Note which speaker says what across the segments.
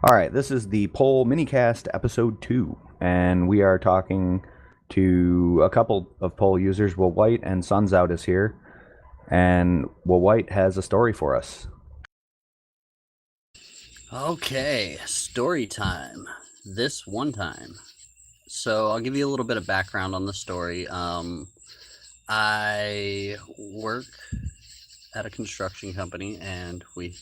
Speaker 1: All right, this is the Poalminicast episode 2, and we are talking to a couple of poll users. Will White and Suns Out is here, and Will White has a story for us.
Speaker 2: Okay, story time. This one time. So I'll give you a little bit of background on the story. I work at a construction company, and we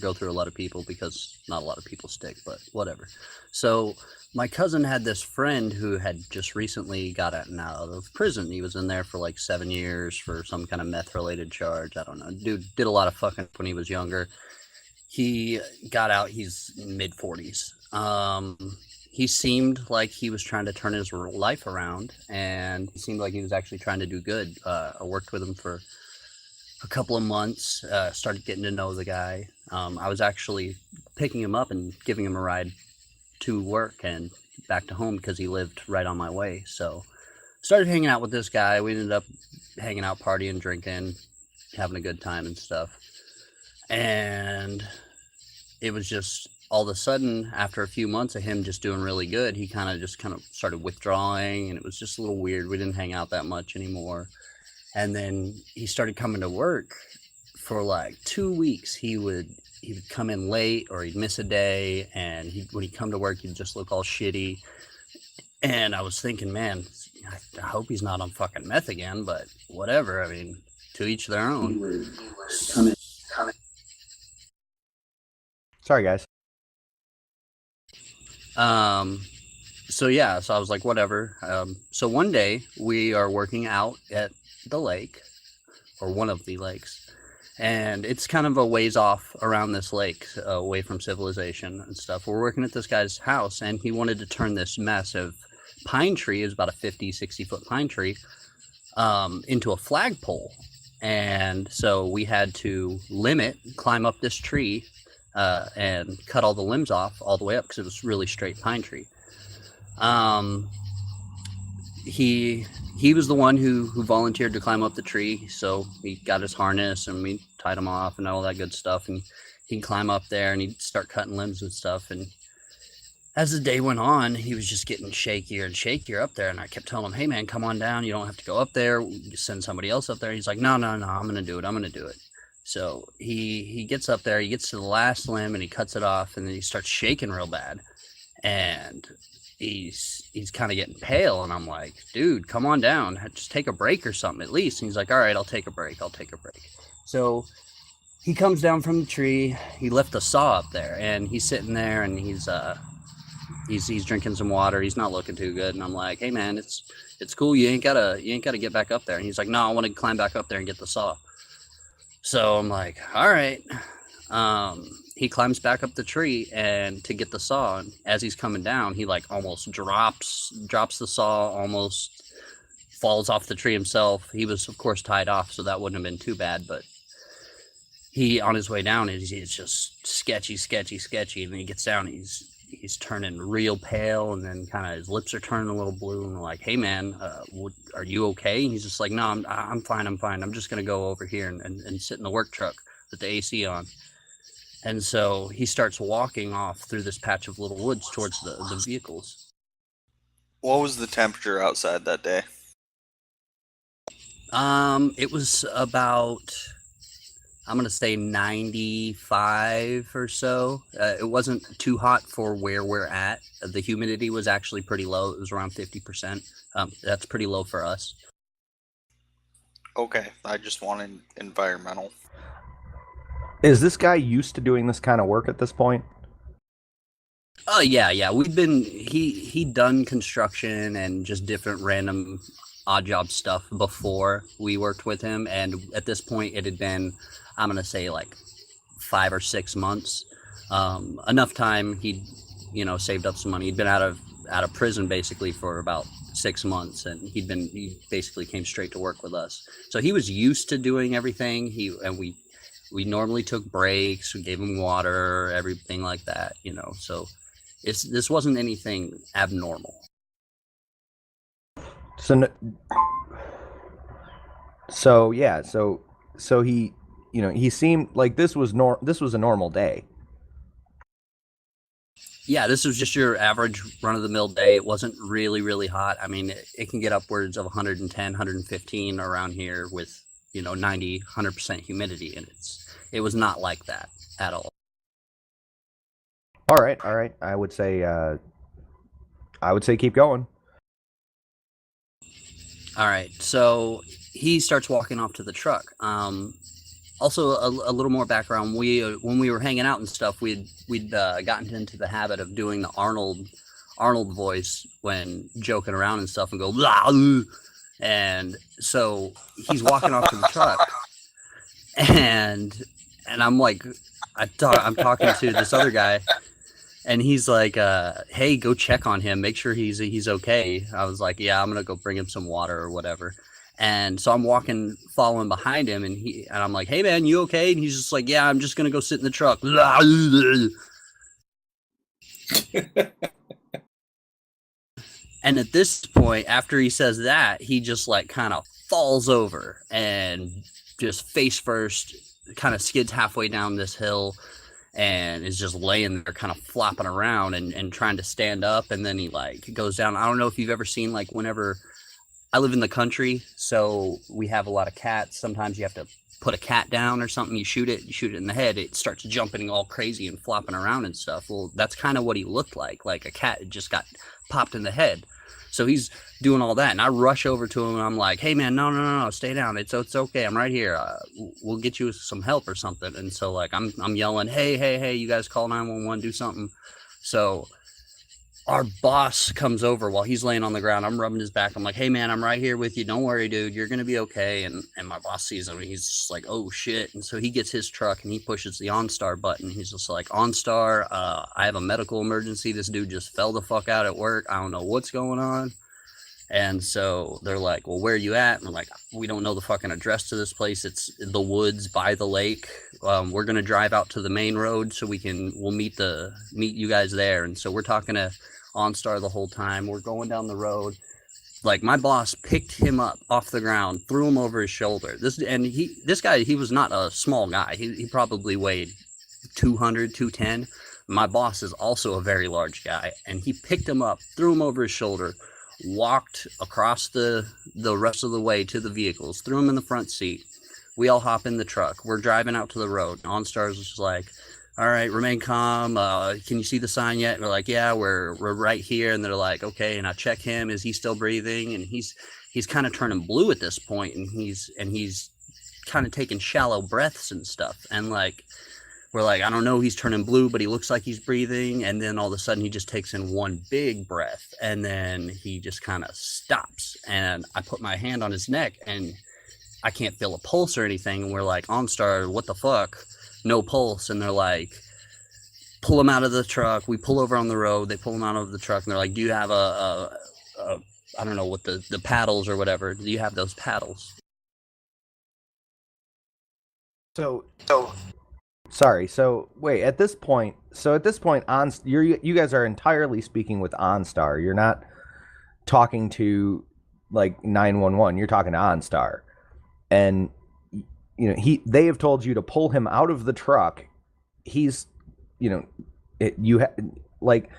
Speaker 2: go through a lot of people because not a lot of people stick, but whatever. So my cousin had this friend who had just recently gotten out of prison. He was in there for like 7 years for some kind of meth related charge. I don't know. Dude did a lot of fucking when he was younger. He got out. He's mid 40s. He seemed like he was trying to turn his life around, and he seemed like he was actually trying to do good. I worked with him for a couple of months. Started getting to know the guy. I was actually picking him up and giving him a ride to work and back to home because he lived right on my way. So started hanging out with this guy. We ended up hanging out, partying, drinking, having a good time and stuff. And it was just all of a sudden, after a few months of him just doing really good, he kind of started withdrawing, and it was just a little weird. We didn't hang out that much anymore. And then he started coming to work for like 2 weeks. He would come in late, or he'd miss a day, and when he'd come to work, he'd just look all shitty. And I was thinking, man, I hope he's not on fucking meth again, but whatever. I mean, to each their own.
Speaker 1: Sorry, guys.
Speaker 2: Um, so yeah, so I was like, whatever. So one day we are working out at the lake, or one of the lakes, and it's kind of a ways off around this lake, away from civilization and stuff. We're working at this guy's house, and he wanted to turn this massive pine tree, it was about a 50, 60-foot pine tree, into a flagpole. And so we had to climb up this tree, and cut all the limbs off all the way up because it was really straight pine tree. Um, he was the one who volunteered to climb up the tree, so he got his harness and we tied him off and all that good stuff, and he'd climb up there and he'd start cutting limbs and stuff. And as the day went on, he was just getting shakier and shakier up there, and I kept telling him, hey man, come on down, you don't have to go up there, send somebody else up there. He's like, no, I'm gonna do it. So he gets up there, he gets to the last limb and he cuts it off, and then he starts shaking real bad, and he's kind of getting pale. And I'm like, dude, come on down, just take a break or something at least. And he's like, all right, I'll take a break. So he comes down from the tree. He left the saw up there, and he's sitting there, and he's drinking some water. He's not looking too good. And I'm like, hey man, it's cool. You ain't gotta get back up there. And he's like, no, I want to climb back up there and get the saw. So I'm like, all right. He climbs back up the tree and to get the saw. And as he's coming down, he like almost drops the saw, almost falls off the tree himself. He was of course tied off, so that wouldn't have been too bad. But he, on his way down, he's just sketchy. And then he gets down, he's turning real pale, and then kind of his lips are turning a little blue. And we're like, hey man, are you okay? And he's just like, no, I'm fine. I'm just gonna go over here and sit in the work truck with the AC on. And so he starts walking off through this patch of little woods towards the vehicles.
Speaker 3: What was the temperature outside that day?
Speaker 2: It was about, I'm going to say 95 or so. It wasn't too hot for where we're at. The humidity was actually pretty low. It was around 50%. That's pretty low for us.
Speaker 3: Okay, I just wanted environmental.
Speaker 1: Is this guy used to doing this kind of work at this point?
Speaker 2: Oh yeah. He'd done construction and just different random odd job stuff before we worked with him. And at this point it had been, I'm going to say like 5 or 6 months. Enough time he'd, saved up some money. He'd been out of prison basically for about 6 months, and he basically came straight to work with us. So he was used to doing everything. We normally took breaks, we gave him water, everything like that, So this wasn't anything abnormal.
Speaker 1: So, so yeah, so he, he seemed like this was a normal day.
Speaker 2: Yeah, this was just your average run-of-the-mill day. It wasn't really, really hot. I mean, it can get upwards of 110, 115 around here with, 90, 100% humidity, and it was not like that at all.
Speaker 1: All right, all right. I would say keep going.
Speaker 2: All right, so he starts walking off to the truck. Also, a little more background. When we were hanging out and stuff, we'd gotten into the habit of doing the Arnold voice when joking around and stuff, and go blah, and so he's walking off to the truck, and I'm like, I'm talking to this other guy, and he's like, hey, go check on him, make sure he's okay. I was like, yeah, I'm gonna go bring him some water or whatever. And so I'm following behind him, and I'm like, hey man, you okay? And he's just like, yeah, I'm just gonna go sit in the truck. And at this point, after he says that, he just like kind of falls over and just face first, kind of skids halfway down this hill, and is just laying there kind of flopping around and trying to stand up. And then he like goes down. I don't know if you've ever seen, like, whenever I live in the country, so we have a lot of cats. Sometimes you have to put a cat down or something. You shoot it in the head, it starts jumping all crazy and flopping around and stuff. Well, that's kind of what he looked like a cat just got popped in the head. So he's doing all that, and I rush over to him, and I'm like, hey man, no, stay down. It's okay. I'm right here. We'll get you some help or something. And so like I'm yelling, hey, you guys call 911, do something. So our boss comes over while he's laying on the ground. I'm rubbing his back. I'm like, hey man, I'm right here with you. Don't worry, dude. You're gonna be okay. And my boss sees him, and he's just like, oh shit. And so he gets his truck and he pushes the OnStar button. He's just like, OnStar, I have a medical emergency. This dude just fell the fuck out at work. I don't know what's going on. And so they're like, well, where are you at? And we're like, we don't know the fucking address to this place. It's the woods by the lake. We're going to drive out to the main road so we'll meet you guys there. And so we're talking to OnStar the whole time. We're going down the road. Like, my boss picked him up off the ground, threw him over his shoulder. This guy, he was not a small guy. He probably weighed 200, 210. My boss is also a very large guy, and he picked him up, threw him over his shoulder, walked across the rest of the way to the vehicles, threw him in the front seat. We all hop in the truck. We're driving out to the road. OnStar's just like, all right, remain calm. Can you see the sign yet? And we're like, yeah, we're right here. And they're like, okay. And I check him. Is he still breathing? And he's kind of turning blue at this point, and he's kind of taking shallow breaths and stuff. And like, we're like, I don't know, he's turning blue, but he looks like he's breathing. And then all of a sudden he just takes in one big breath, and then he just kind of stops. And I put my hand on his neck, and I can't feel a pulse or anything. And we're like, OnStar, what the fuck? No pulse. And they're like, pull him out of the truck. We pull over on the road. They pull him out of the truck, and they're like, do you have I don't know what the paddles or whatever. Do you have those paddles?
Speaker 1: So sorry. So wait. At this point, you guys are entirely speaking with OnStar. You're not talking to like 911. You're talking to OnStar, and they have told you to pull him out of the truck. He's, like,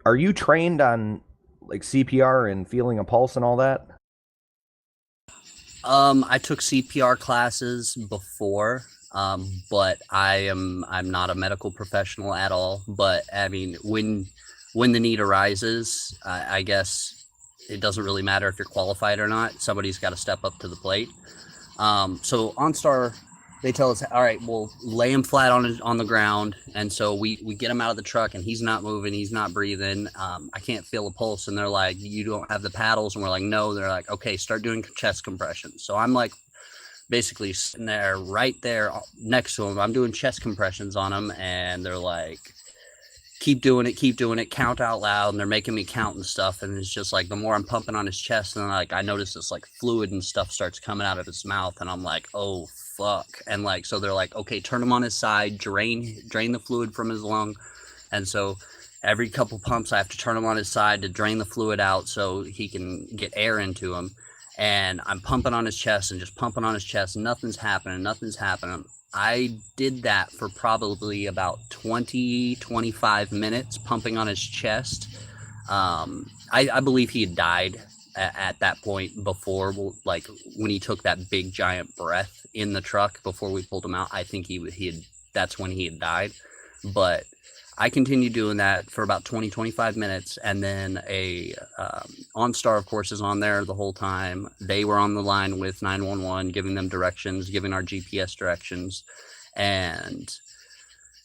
Speaker 1: are you trained on like CPR and feeling a pulse and all that?
Speaker 2: I took CPR classes before, but I'm not a medical professional at all. But I mean, when the need arises, I guess it doesn't really matter if you're qualified or not. Somebody's got to step up to the plate. So OnStar, they tell us, all right, we'll lay him flat on the ground. And so we get him out of the truck, and he's not moving. He's not breathing. I can't feel a pulse. And they're like, you don't have the paddles. And we're like, no. They're like, okay, start doing chest compressions. So I'm like basically sitting there right there next to him. I'm doing chest compressions on him. And they're like, keep doing it, count out loud. And they're making me count and stuff. And it's just like, the more I'm pumping on his chest, and like, I notice this like fluid and stuff starts coming out of his mouth. And I'm like, oh, fuck. And like, so they're like, okay, turn him on his side, drain the fluid from his lung. And so every couple pumps, I have to turn him on his side to drain the fluid out so he can get air into him. And I'm pumping on his chest and just pumping on his chest. Nothing's happening. I did that for probably about 20-25 minutes, pumping on his chest. I believe he had died at that point before, like when he took that big giant breath in the truck before we pulled him out. I think he had, that's when he had died. But I continued doing that for about 20-25 minutes, and then a OnStar, of course, is on there the whole time. They were on the line with 911, giving them directions, giving our GPS directions, and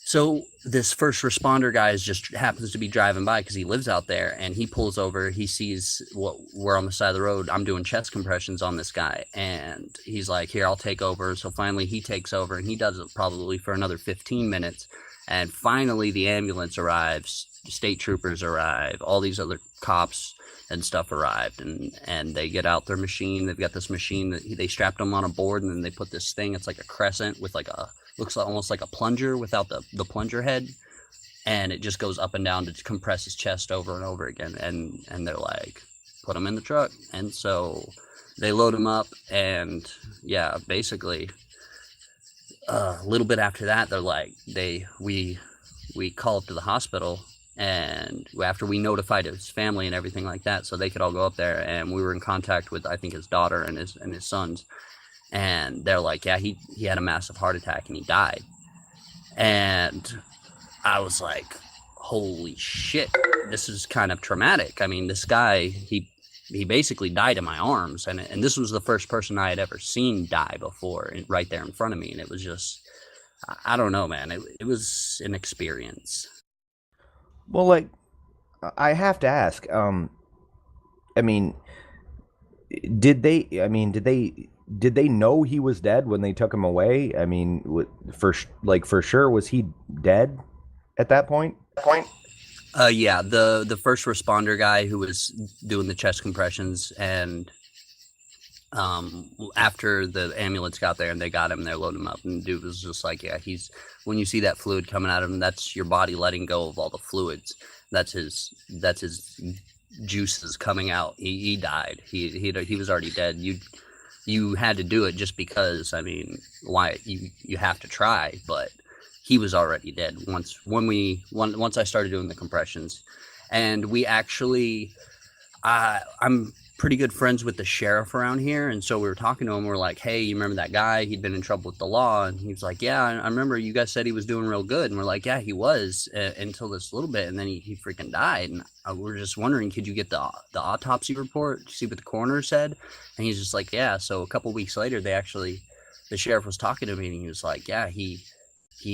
Speaker 2: so this first responder guy is just happens to be driving by because he lives out there, and he pulls over. He sees what we're on the side of the road. I'm doing chest compressions on this guy, and he's like, "Here, I'll take over." So finally, he takes over, and he does it probably for another 15 minutes. And finally, the ambulance arrives, state troopers arrive, all these other cops and stuff arrived, and they get out their machine. They've got this machine that they strapped them on a board, and then they put this thing. It's like a crescent with like a, looks like almost like a plunger without the plunger head, and it just goes up and down to compress his chest over and over again. And they're like, put him in the truck. And so they load him up, and yeah, basically a little bit after that, they're like, we call up to the hospital, and after we notified his family and everything like that, so they could all go up there, and we were in contact with, I think, his daughter and his sons, and they're like, yeah, he had a massive heart attack and he died. And I was like, holy shit, this is kind of traumatic. I mean, this guy, he basically died in my arms, and this was the first person I had ever seen die before, right there in front of me. And it was just, I don't know, man. It was an experience.
Speaker 1: Well, like, I have to ask. I mean, did they? I mean, did they know he was dead when they took him away? I mean, for sure, was he dead at that point?
Speaker 2: Yeah, the first responder guy who was doing the chest compressions, and after the ambulance got there and they got him, they loaded him up, and dude was just like, yeah, he's, when you see that fluid coming out of him, that's your body letting go of all the fluids. That's his juices coming out. He died. He was already dead. You had to do it just because, I mean, why, you have to try, but he was already dead once I started doing the compressions. And we actually, I'm pretty good friends with the sheriff around here, and so we were talking to him. We're like, hey, you remember that guy? He'd been in trouble with the law. And he was like, yeah, I remember you guys said he was doing real good. And we're like, yeah, he was, until this little bit, and then he freaking died. And we're just wondering, could you get the autopsy report to see what the coroner said? And he's just like, yeah. So a couple weeks later, the sheriff was talking to me, and he was like, yeah, he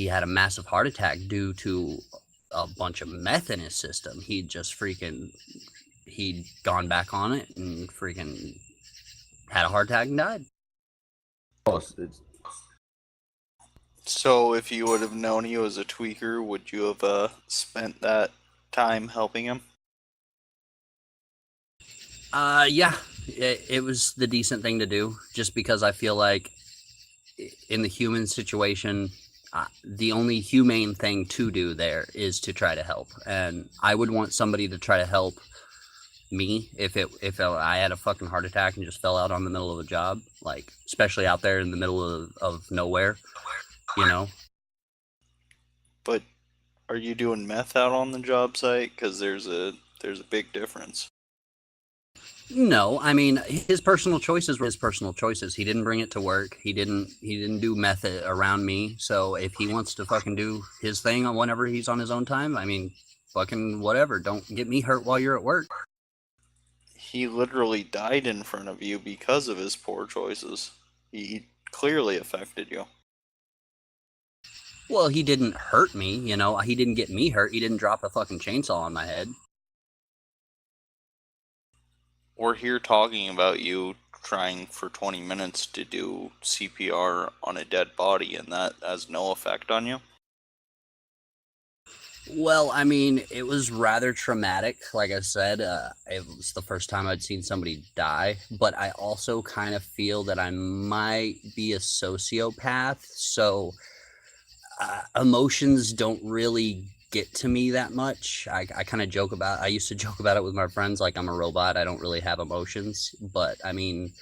Speaker 2: had a massive heart attack due to a bunch of meth in his system. He'd gone back on it and freaking had a heart attack and died.
Speaker 3: So if you would have known he was a tweaker, would you have spent that time helping him?
Speaker 2: Yeah, it was the decent thing to do, just because I feel like in the human situation, the only humane thing to do there is to try to help. And I would want somebody to try to help me if I had a fucking heart attack and just fell out on the middle of a job, like especially out there in the middle of nowhere, you know.
Speaker 3: But are you doing meth out on the job site? Because there's a big difference.
Speaker 2: No, I mean, his personal choices were his personal choices. He didn't bring it to work. He didn't do meth around me. So if he wants to fucking do his thing on whenever he's on his own time, I mean, fucking whatever. Don't get me hurt while you're at work.
Speaker 3: He literally died in front of you because of his poor choices. He clearly affected you.
Speaker 2: Well, he didn't hurt me, you know. He didn't get me hurt. He didn't drop a fucking chainsaw on my head.
Speaker 3: We're here talking about you trying for 20 minutes to do CPR on a dead body, and that has no effect on you?
Speaker 2: Well, I mean, it was rather traumatic. Like I said, it was the first time I'd seen somebody die, but I also kind of feel that I might be a sociopath, so emotions don't really get to me that much. I kind of I used to joke about it with my friends, like I'm a robot, I don't really have emotions. But I mean,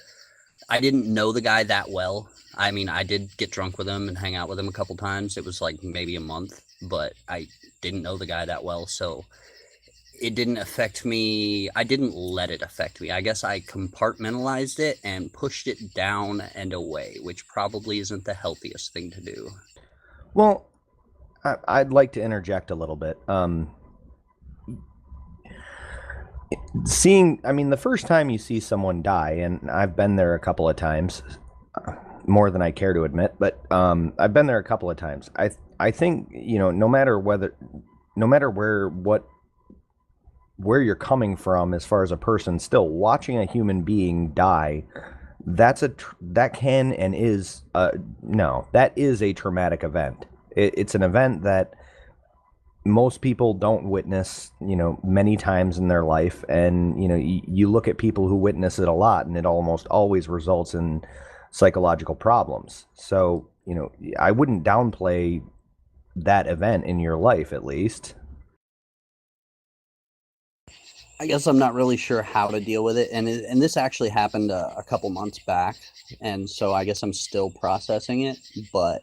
Speaker 2: I didn't know the guy that well. I mean, I did get drunk with him and hang out with him a couple times. It was like maybe a month, but I didn't know the guy that well, so it didn't affect me. I didn't let it affect me. I guess I compartmentalized it and pushed it down and away, which probably isn't the healthiest thing to do.
Speaker 1: Well, I'd like to interject a little bit. I mean, the first time you see someone die, and I've been there a couple of times, more than I care to admit, but I've been there a couple of times. I think, no matter where you're coming from as far as a person, still watching a human being die, that can and is no, that is a traumatic event. It's an event that most people don't witness, many times in their life. And, you look at people who witness it a lot, and it almost always results in psychological problems. So, I wouldn't downplay that event in your life, at least.
Speaker 2: I guess I'm not really sure how to deal with it, and this actually happened a couple months back, and so I guess I'm still processing it. But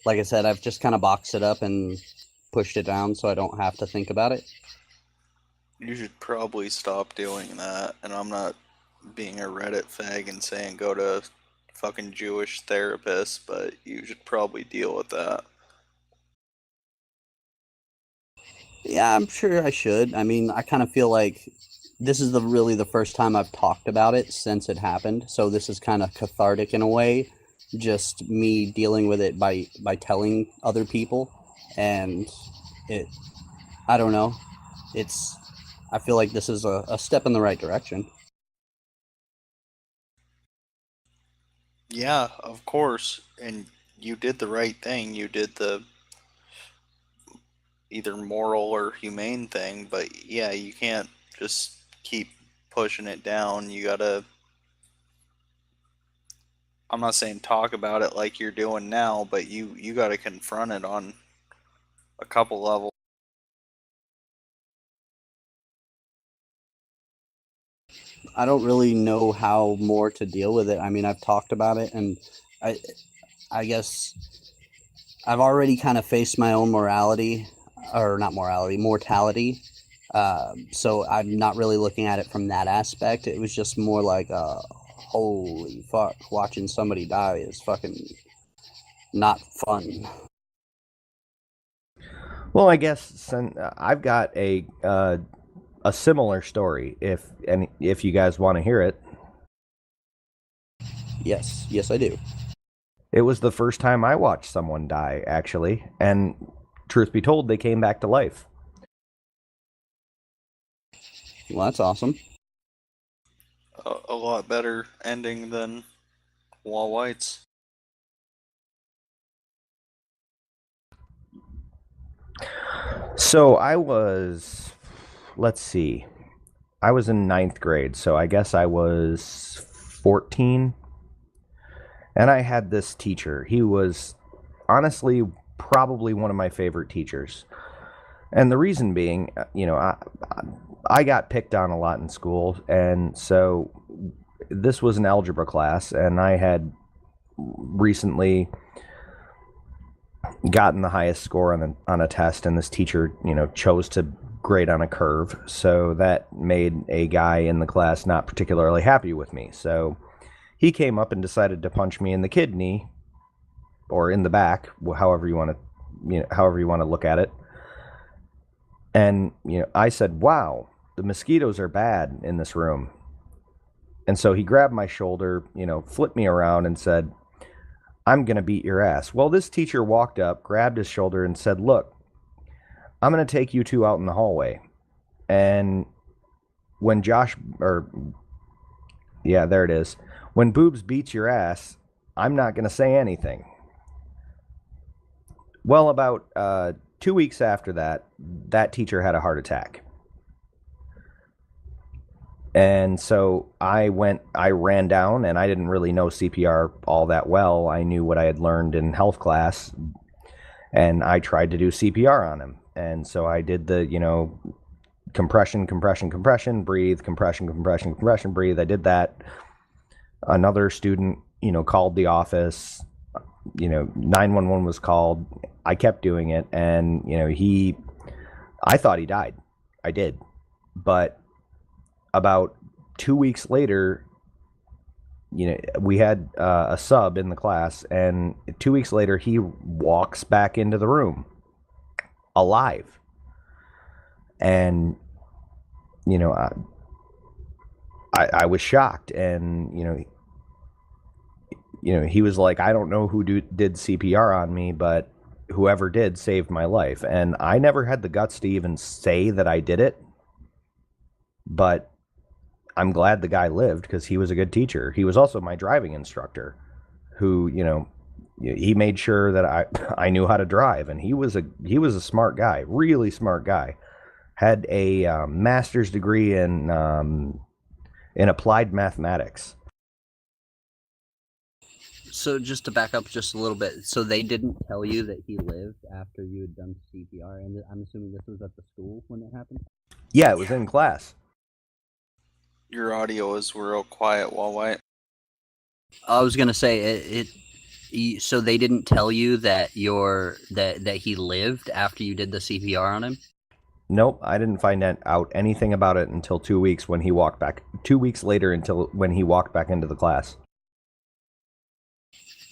Speaker 2: like I said, I've just kind of boxed it up and pushed it down so I don't have to think about it.
Speaker 3: You should probably stop doing that. And I'm not being a Reddit fag and saying go to fucking Jewish therapist, but you should probably deal with that.
Speaker 2: Yeah, I'm sure I should. I mean, I kind of feel like this is really the first time I've talked about it since it happened. So this is kind of cathartic in a way, just me dealing with it by telling other people. And I don't know. I feel like this is a step in the right direction.
Speaker 3: Yeah, of course. And you did the right thing. You did the either moral or humane thing, but yeah, you can't just keep pushing it down. You gotta, I'm not saying talk about it like you're doing now, but you gotta confront it on a couple levels.
Speaker 2: I don't really know how more to deal with it. I mean, I've talked about it, and I I guess I've already kind of faced my own morality, or not morality, mortality. So I'm not really looking at it from that aspect. It was just more like, holy fuck, watching somebody die is fucking not fun.
Speaker 1: Well, I guess I've got a similar story. If you guys want to hear it,
Speaker 2: Yes, I do.
Speaker 1: it was the first time I watched someone die, actually, and truth be told, they came back to life.
Speaker 2: Well, that's awesome.
Speaker 3: A lot better ending than Wall White's.
Speaker 1: So let's see, I was in ninth grade, so I guess I was 14. And I had this teacher. He was honestly probably one of my favorite teachers. And the reason being, I got picked on a lot in school. And so this was an algebra class, and I had recently gotten the highest score on a test, and this teacher, chose to grade on a curve. So that made a guy in the class not particularly happy with me. So he came up and decided to punch me in the kidney, or in the back, however you want to look at it. And I said, "Wow, the mosquitoes are bad in this room." And so he grabbed my shoulder, flipped me around, and said, "I'm going to beat your ass." Well, this teacher walked up, grabbed his shoulder, and said, "Look, I'm going to take you two out in the hallway. And when yeah, there it is. When Boobs beats your ass, I'm not going to say anything." Well, about 2 weeks after that, that teacher had a heart attack. And so I ran down, and I didn't really know CPR all that well. I knew what I had learned in health class, and I tried to do CPR on him. And so I did the, compression, compression, compression, breathe, compression, compression, compression, breathe. I did that. Another student, called the office. 911 was called. I kept doing it, and I thought he died. I did, but about 2 weeks later, we had a sub in the class, and 2 weeks later, he walks back into the room alive, and you know, I was shocked, and he was like, I don't know who did CPR on me, but whoever did saved my life. And I never had the guts to even say that I did it, but I'm glad the guy lived because he was a good teacher. He was also my driving instructor who, he made sure that I knew how to drive, and he was a smart guy, really smart guy. Had a master's degree in applied mathematics.
Speaker 2: So just to back up just a little bit, so they didn't tell you that he lived after you had done CPR, and I'm assuming this was at the school when it happened?
Speaker 1: Yeah, it was in class.
Speaker 3: Your audio is real quiet, White.
Speaker 2: I was gonna say so they didn't tell you that that he lived after you did the CPR on him?
Speaker 1: Nope, I didn't find out anything about it until 2 weeks when he walked back. 2 weeks later, until when he walked back into the class.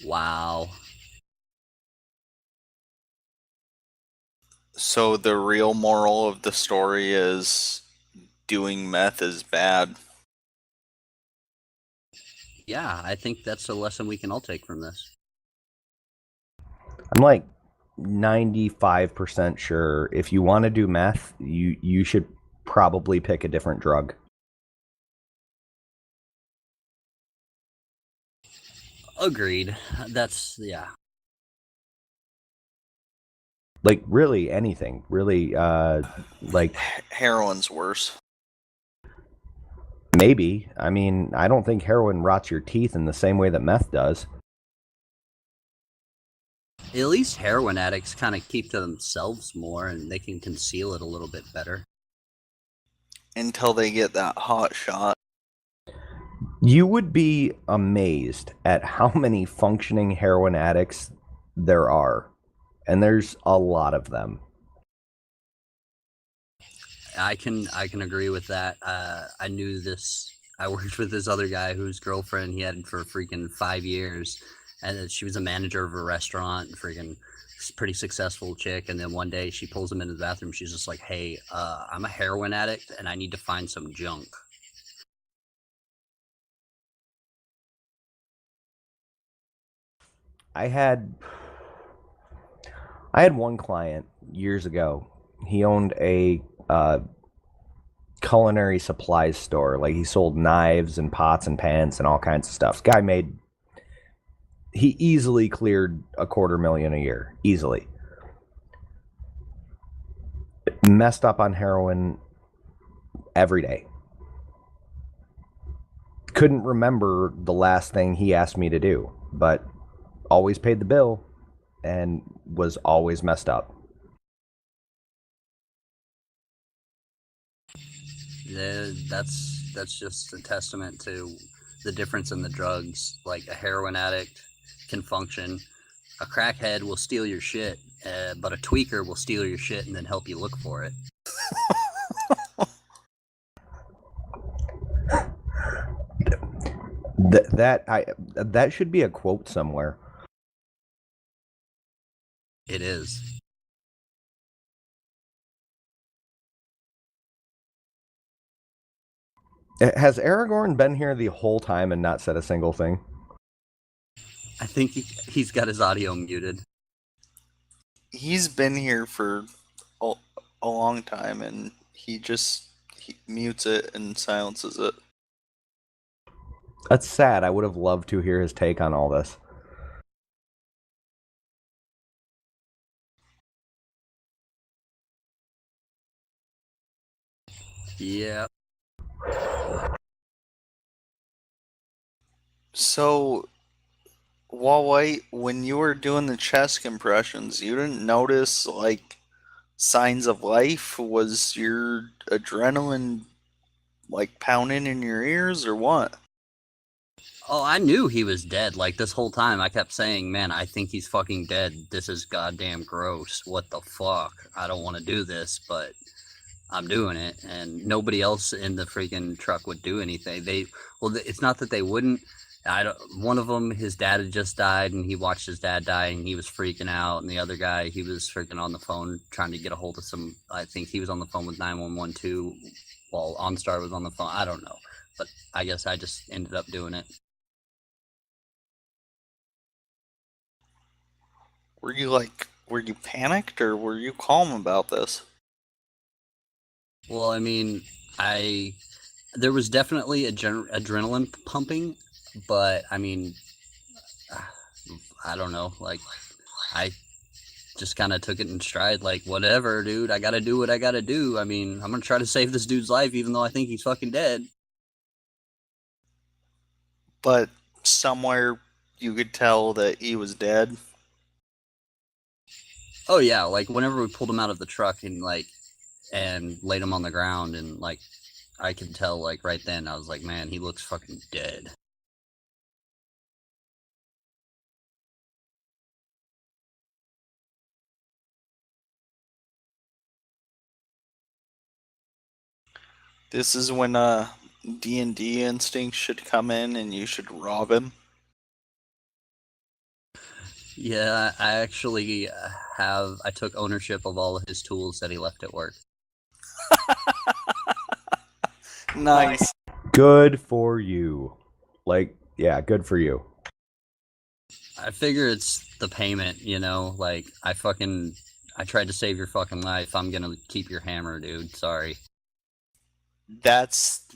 Speaker 2: Wow.
Speaker 3: So the real moral of the story is doing meth is bad.
Speaker 2: Yeah, I think that's a lesson we can all take from this.
Speaker 1: I'm like 95% sure if you want to do meth, you should probably pick a different drug.
Speaker 2: Agreed. That's, yeah.
Speaker 1: Like really anything. Really like
Speaker 3: Heroin's worse.
Speaker 1: maybe. I mean, I don't think heroin rots your teeth in the same way that meth does.
Speaker 2: At least heroin addicts kind of keep to themselves more and they can conceal it a little bit better.
Speaker 3: Until they get that hot shot.
Speaker 1: You would be amazed at how many functioning heroin addicts there are. And there's a lot of them.
Speaker 2: I can agree with that. I knew this. I worked with this other guy whose girlfriend he had for freaking 5 years, and she was a manager of a restaurant, freaking pretty successful chick. And then one day she pulls him into the bathroom. She's just like, "Hey, I'm a heroin addict, and I need to find some junk."
Speaker 1: I had one client years ago. He owned a culinary supplies store. Like he sold knives and pots and pans and all kinds of stuff. This guy he easily cleared $250,000 a year, easily. Messed up on heroin every day. Couldn't remember the last thing he asked me to do, but always paid the bill and was always messed up.
Speaker 2: That's just a testament to the difference in the drugs. Like a heroin addict can function. A crackhead will steal your shit, but a tweaker will steal your shit and then help you look for it.
Speaker 1: That should be a quote somewhere.
Speaker 2: It is.
Speaker 1: Has Aragorn been here the whole time and not said a single thing?
Speaker 3: I
Speaker 2: think he's got his audio muted.
Speaker 3: He's been here for a long time, and he mutes it and silences it.
Speaker 1: That's sad. I would have loved to hear his take on all this.
Speaker 2: Yeah.
Speaker 3: So, White, when you were doing the chest compressions, you didn't notice like signs of life? Was your adrenaline like pounding in your ears or what?
Speaker 2: Oh, I knew he was dead. Like, this whole time, I kept saying, man, I think he's fucking dead. This is goddamn gross. What the fuck? I don't want to do this, but I'm doing it. And nobody else in the freaking truck would do anything. It's not that they wouldn't. One of them, his dad had just died, and he watched his dad die, and he was freaking out. And the other guy, he was freaking on the phone trying to get a hold of I think he was on the phone with 911 too, while OnStar was on the phone. I don't know. But I guess I just ended up doing it.
Speaker 3: Were you panicked or were you calm about this?
Speaker 2: Well, I mean, there was definitely adrenaline pumping, but I mean, I don't know. Like, I just kind of took it in stride. Like, whatever, dude. I gotta do what I gotta do. I mean, I'm gonna try to save this dude's life, even though I think he's fucking dead.
Speaker 3: But somewhere you could tell that he was dead.
Speaker 2: Oh yeah, like whenever we pulled him out of the truck and laid him on the ground, and like I could tell, like, right then I was like, man, he looks fucking dead.
Speaker 3: This is when D&D instinct should come in and you should rob him.
Speaker 2: Yeah, I actually I took ownership of all of his tools that he left at work.
Speaker 3: Nice.
Speaker 1: Good for you. Like, yeah, good for you.
Speaker 2: I figure it's the payment, you know? Like, I tried to save your fucking life. I'm gonna keep your hammer, dude. Sorry.
Speaker 3: Yes,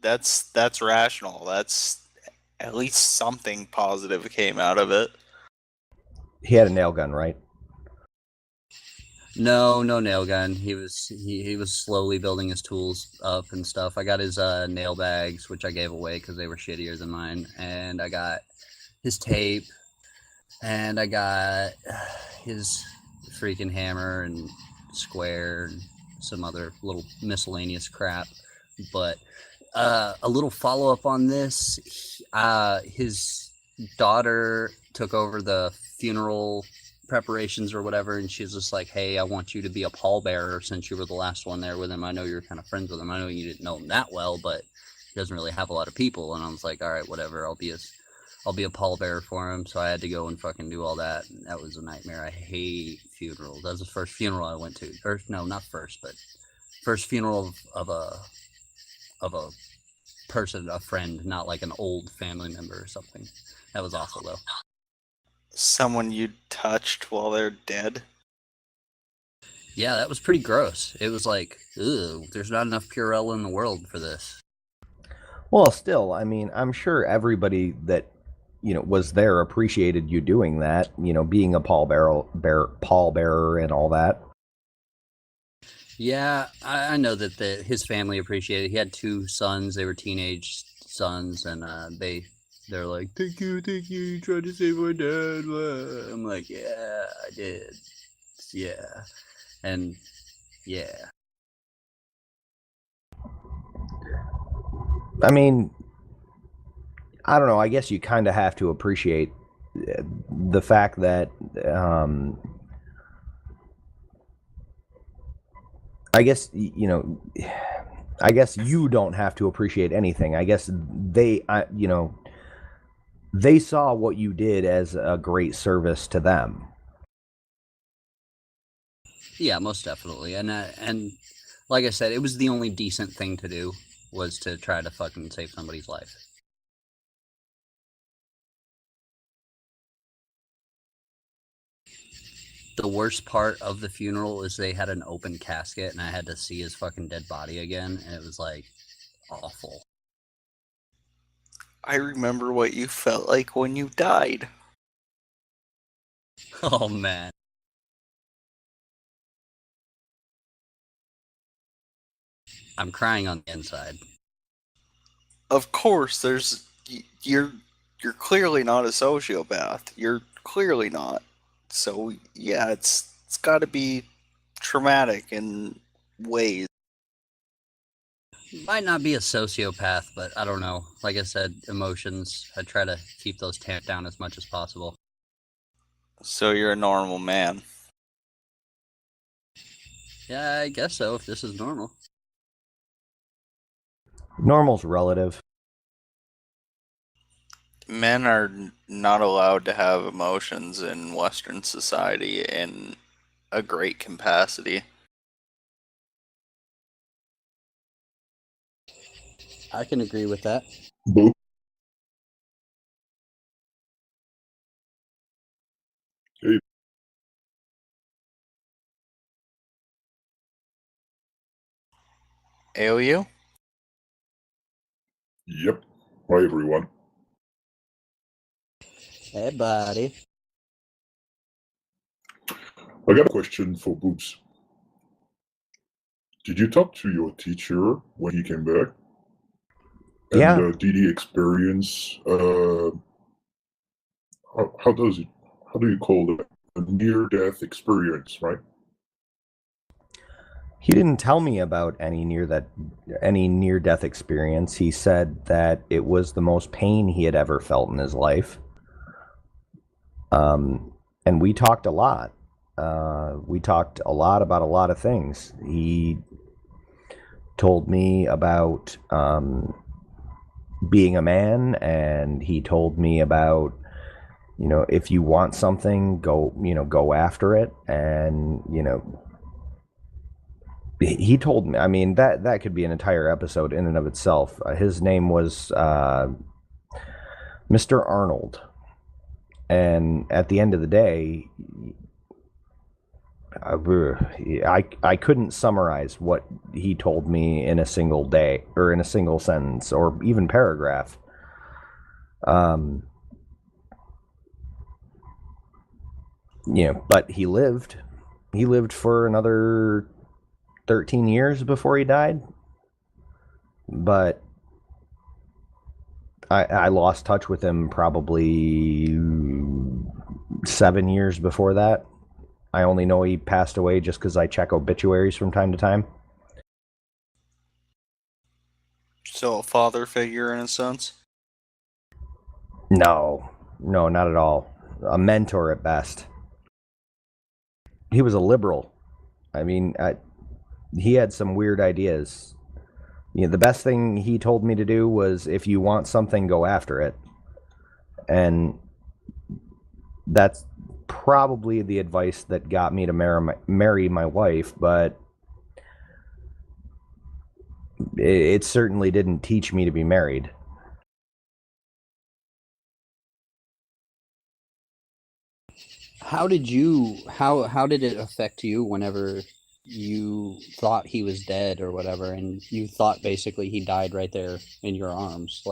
Speaker 3: that's rational. That's at least something positive came out of it.
Speaker 1: He had a nail gun, right?
Speaker 2: No nail gun. He was slowly building his tools up and stuff. I got his nail bags, which I gave away because they were shittier than mine, and I got his tape, and I got his freaking hammer and square and some other little miscellaneous crap. But a little follow up on this, his daughter took over the funeral preparations or whatever, and she's just like, hey, I want you to be a pallbearer since you were the last one there with him. I know you're kind of friends with him. I know you didn't know him that well, but he doesn't really have a lot of people. And I was like, all right, whatever, I'll be a pallbearer for him. So I had to go and fucking do all that, and that was a nightmare. I hate funerals. That was the first funeral I went to. Or no, not first, but first funeral of a person, a friend, not like an old family member or something. That was awful though.
Speaker 3: Someone you touched while they're dead.
Speaker 2: Yeah, that was pretty gross. It was like, ew, there's not enough Purell in the world for this.
Speaker 1: Well, still, I mean, I'm sure everybody that was there appreciated you doing that. Being a pallbearer, and all that.
Speaker 2: Yeah, I know that his family appreciated it. He had 2 sons. They were teenage sons, and they're like, thank you, you tried to save my dad. I'm like, yeah, I did. Yeah. And yeah.
Speaker 1: I mean, I don't know. I guess you kind of have to appreciate the fact that I guess I guess you don't have to appreciate anything. I guess they saw what you did as a great service to them.
Speaker 2: Yeah, most definitely. And like I said, it was the only decent thing to do, was to try to fucking save somebody's life. The worst part of the funeral is they had an open casket, and I had to see his fucking dead body again, and it was like awful.
Speaker 3: I remember what you felt like when you died.
Speaker 2: Oh man. I'm crying on the inside.
Speaker 3: Of course, you're clearly not a sociopath. You're clearly not. So yeah, it's got to be traumatic in ways.
Speaker 2: Might not be a sociopath, but I don't know. Like I said, emotions, I try to keep those tamped down as much as possible.
Speaker 3: So you're a normal man.
Speaker 2: Yeah, I guess so, if this is normal.
Speaker 1: Normal's relative.
Speaker 3: Men are not allowed to have emotions in Western society in a great capacity.
Speaker 2: I can agree with that.
Speaker 4: Boop. Hey,
Speaker 3: AOU?
Speaker 4: yep. Hi, everyone.
Speaker 2: Hey, buddy.
Speaker 4: I got a question for Boops. Did you talk to your teacher when he came back? And
Speaker 1: Yeah.
Speaker 4: did he experience, how do you call it? A near-death experience, right?
Speaker 1: He didn't tell me about any near-death experience. He said that it was the most pain he had ever felt in his life. And we talked a lot. We talked a lot about a lot of things. He told me about being a man, and he told me about, if you want something, go after it. And, he told me, I mean, that could be an entire episode in and of itself. His name was Mr. Arnold. And at the end of the day, I couldn't summarize what he told me in a single day or in a single sentence or even paragraph. But he lived for another 13 years before he died. But I lost touch with him probably 7 years before that. I only know he passed away just because I check obituaries from time to time.
Speaker 3: So a father figure in a sense?
Speaker 1: No, not at all. A mentor at best. He was a liberal. I mean, he had some weird ideas. The best thing he told me to do was, if you want something, go after it. And that's probably the advice that got me to marry my wife, but it certainly didn't teach me to be married.
Speaker 2: How did it affect you whenever you thought he was dead or whatever, and you thought basically he died right there in your arms?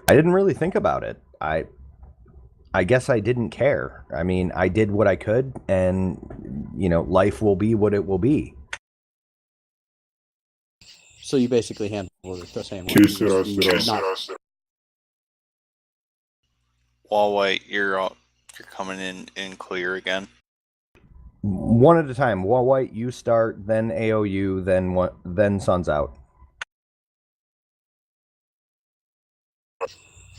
Speaker 1: I didn't really think about it. I guess I didn't care. I mean, I did what I could, and life will be what it will be.
Speaker 2: So you basically handled it the same way.
Speaker 4: Kiss
Speaker 2: You
Speaker 4: us,
Speaker 2: just not-
Speaker 3: Wall White, you're coming in clear again.
Speaker 1: One at a time. Wall White, you start, then AOU, then Suns Out.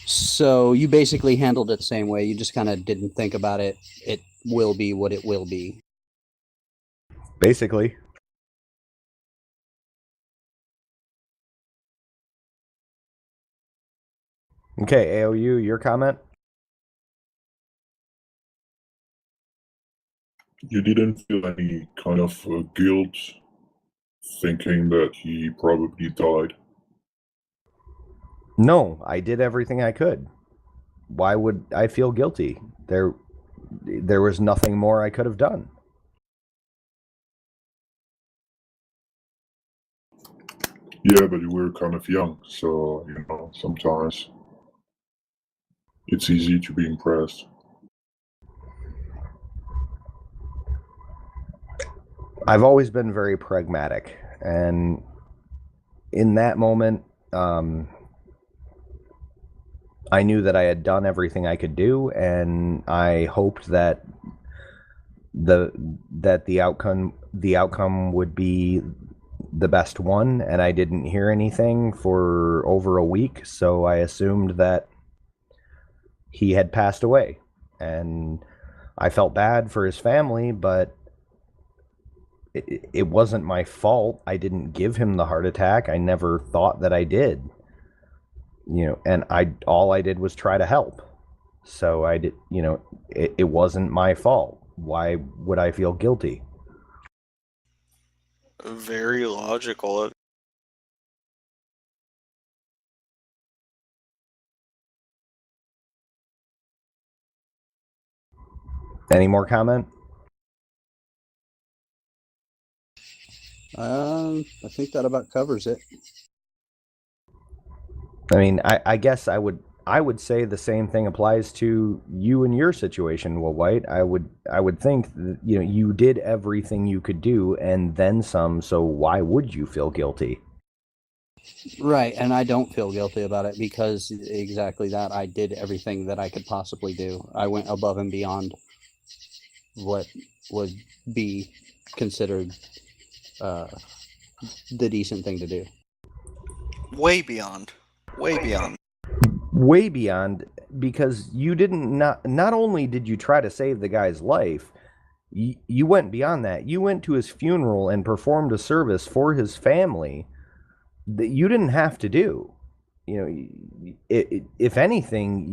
Speaker 2: So you basically handled it the same way. You just kind of didn't think about it. It will be what it will be.
Speaker 1: Basically. Okay, AOU, your comment?
Speaker 4: You didn't feel any kind of guilt thinking that he probably died?
Speaker 1: No, I did everything I could. Why would I feel guilty? There was nothing more I could have done.
Speaker 4: Yeah, but you were kind of young, so, sometimes it's easy to be impressed.
Speaker 1: I've always been very pragmatic, and in that moment, I knew that I had done everything I could do, and I hoped that the outcome would be the best one, and I didn't hear anything for over a week, so I assumed that he had passed away. And I felt bad for his family, but it wasn't my fault. I didn't give him the heart attack. I never thought that I did. And all I did was try to help. So I did, it wasn't my fault. Why would I feel guilty?
Speaker 3: Very logical.
Speaker 1: Any more comment?
Speaker 2: I think that about covers it.
Speaker 1: I mean, I guess I would say the same thing applies to you and your situation, Will White. I would think that, you did everything you could do and then some, so why would you feel guilty?
Speaker 2: Right, and I don't feel guilty about it because exactly that. I did everything that I could possibly do. I went above and beyond what would be considered the decent thing to do.
Speaker 3: Way beyond. Way beyond.
Speaker 1: Way beyond, because you didn't not only did you try to save the guy's life, you went beyond that. You went to his funeral and performed a service for his family that you didn't have to do. If anything,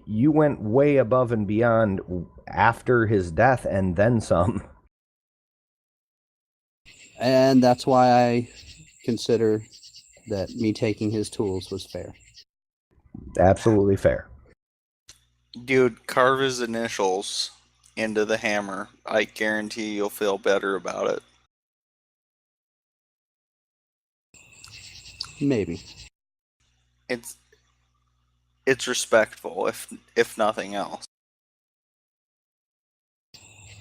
Speaker 1: you went way above and beyond after his death and then some.
Speaker 2: And that's why I consider that me taking his tools was fair.
Speaker 1: Absolutely fair.
Speaker 3: Dude, carve his initials into the hammer. I guarantee you'll feel better about it.
Speaker 2: Maybe.
Speaker 3: It's respectful, if nothing else.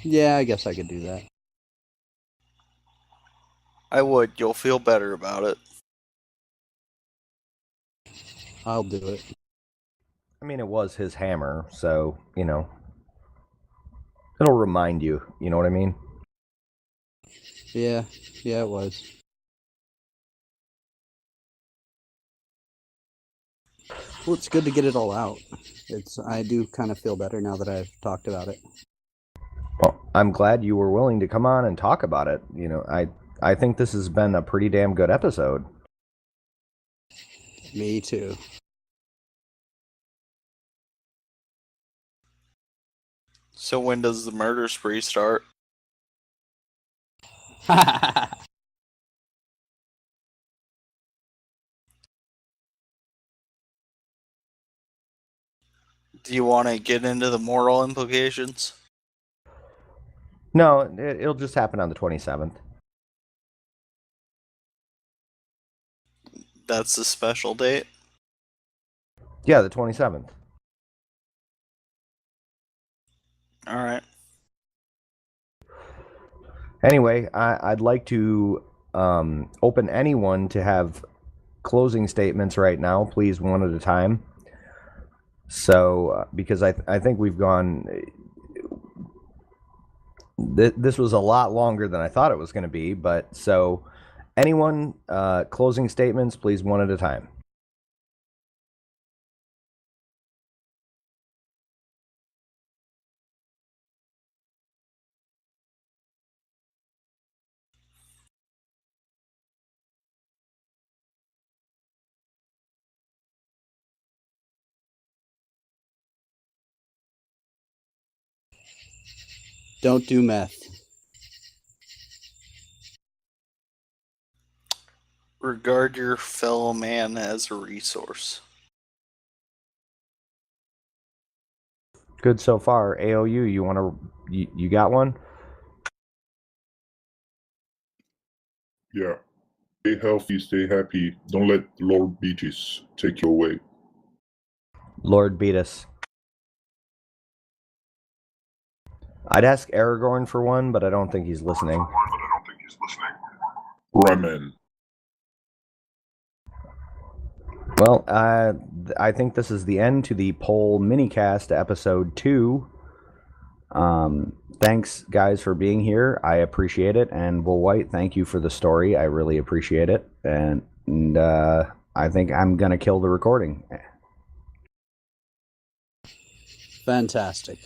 Speaker 2: Yeah, I guess I could do that.
Speaker 3: I would. You'll feel better about it.
Speaker 2: I'll do it.
Speaker 1: I mean, it was his hammer, so, it'll remind you, you know what I mean?
Speaker 2: Yeah, it was. Well, it's good to get it all out. I do kind of feel better now that I've talked about it.
Speaker 1: Well, I'm glad you were willing to come on and talk about it. I think this has been a pretty damn good episode.
Speaker 2: Me too.
Speaker 3: So when does the murder spree start? Do you want to get into the moral implications?
Speaker 1: No, it'll just happen on the 27th.
Speaker 3: That's the special date?
Speaker 1: Yeah, the 27th.
Speaker 3: Alright.
Speaker 1: Anyway, I'd like to open anyone to have closing statements right now, please, one at a time. So, because I think we've gone... This was a lot longer than I thought it was going to be, but so anyone, closing statements, please, one at a time.
Speaker 2: Don't do meth.
Speaker 3: Regard your fellow man as a resource.
Speaker 1: Good so far. AOU, you got one?
Speaker 4: Yeah. Stay healthy, stay happy. Don't let Lord Beaches take you away.
Speaker 1: Lord beat us. I'd ask Aragorn for one, but I don't think he's listening.
Speaker 4: Ramen.
Speaker 1: Well, I think this is the end to the Poalminicast episode 2. Thanks, guys, for being here. I appreciate it. And Will White, thank you for the story. I really appreciate it. And I think I'm going to kill the recording.
Speaker 2: Fantastic.